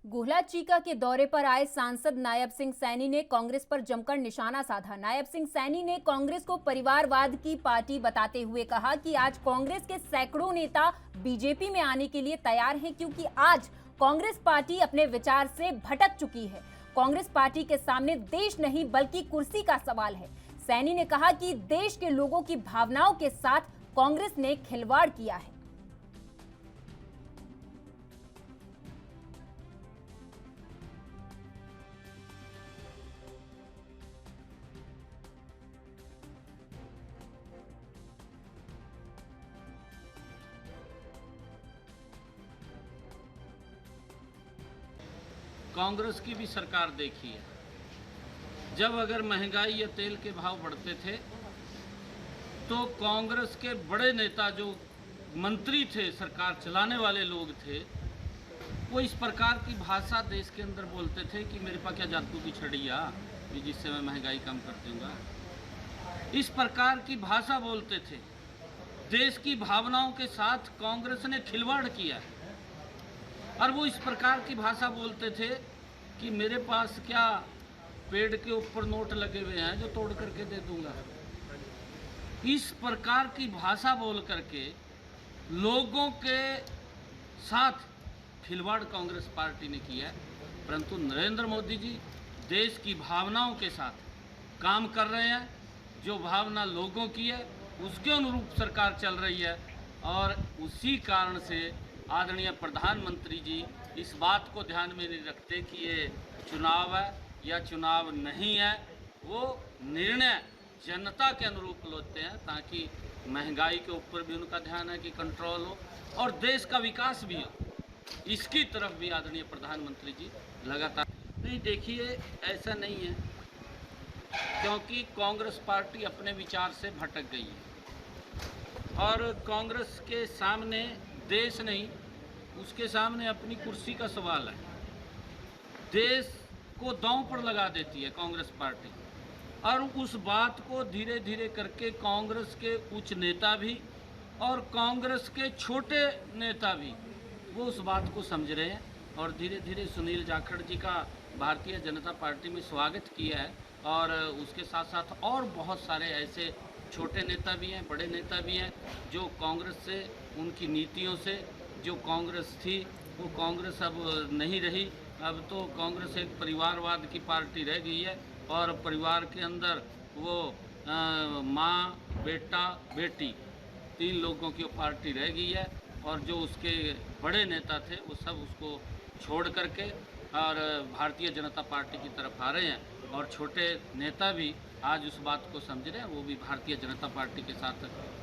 Guhla Chica के दौरे पर आए सांसद नायब सिंह सैनी ने कांग्रेस पर जमकर निशाना साधा। नायब सिंह सैनी ने कांग्रेस को परिवारवाद की पार्टी बताते हुए कहा कि आज कांग्रेस के सैकड़ों नेता बीजेपी में आने के लिए तैयार हैं, क्योंकि आज कांग्रेस पार्टी अपने विचार से भटक चुकी है। कांग्रेस पार्टी के सामने देश नहीं बल्कि कुर्सी का सवाल है। सैनी ने कहा कि देश के लोगों की भावनाओं के साथ कांग्रेस ने खिलवाड़ किया है। कांग्रेस की भी सरकार देखी है। जब अगर महंगाई या तेल के भाव बढ़ते थे तो कांग्रेस के बड़े नेता जो मंत्री थे, सरकार चलाने वाले लोग थे, वो इस प्रकार की भाषा देश के अंदर बोलते थे कि मेरे पास क्या जादू की छड़िया जिससे मैं महंगाई कम कर दूंगा। इस प्रकार की भाषा बोलते थे। देश की भावनाओं के साथ कांग्रेस ने खिलवाड़ किया है। और वो इस प्रकार की भाषा बोलते थे कि मेरे पास क्या पेड़ के ऊपर नोट लगे हुए हैं जो तोड़ करके दे दूंगा। इस प्रकार की भाषा बोल करके लोगों के साथ खिलवाड़ कांग्रेस पार्टी ने किया है। परंतु नरेंद्र मोदी जी देश की भावनाओं के साथ काम कर रहे हैं। जो भावना लोगों की है उसके अनुरूप सरकार चल रही है, और उसी कारण से आदरणीय प्रधानमंत्री जी इस बात को ध्यान में नहीं रखते कि ये चुनाव है या चुनाव नहीं है। वो निर्णय जनता के अनुरूप लेते हैं ताकि महंगाई के ऊपर भी उनका ध्यान है कि कंट्रोल हो और देश का विकास भी हो। इसकी तरफ भी आदरणीय प्रधानमंत्री जी लगातार नहीं। देखिए, ऐसा नहीं है, क्योंकि कांग्रेस पार्टी अपने विचार से भटक गई है और कांग्रेस के सामने देश नहीं, उसके सामने अपनी कुर्सी का सवाल है। देश को दांव पर लगा देती है कांग्रेस पार्टी, और उस बात को धीरे धीरे करके कांग्रेस के उच्च नेता भी और कांग्रेस के छोटे नेता भी वो उस बात को समझ रहे हैं। और धीरे धीरे सुनील जाखड़ जी का भारतीय जनता पार्टी में स्वागत किया है, और उसके साथ साथ और बहुत सारे ऐसे छोटे नेता भी हैं, बड़े नेता भी हैं जो कांग्रेस से, उनकी नीतियों से, जो कांग्रेस थी वो कांग्रेस अब नहीं रही। अब तो कांग्रेस एक परिवारवाद की पार्टी रह गई है, और परिवार के अंदर वो माँ, बेटा, बेटी, तीन लोगों की पार्टी रह गई है। और जो उसके बड़े नेता थे वो सब उसको छोड़ करके और भारतीय जनता पार्टी की तरफ आ रहे हैं, और छोटे नेता भी आज उस बात को समझ रहे हैं, वो भी भारतीय जनता पार्टी के साथ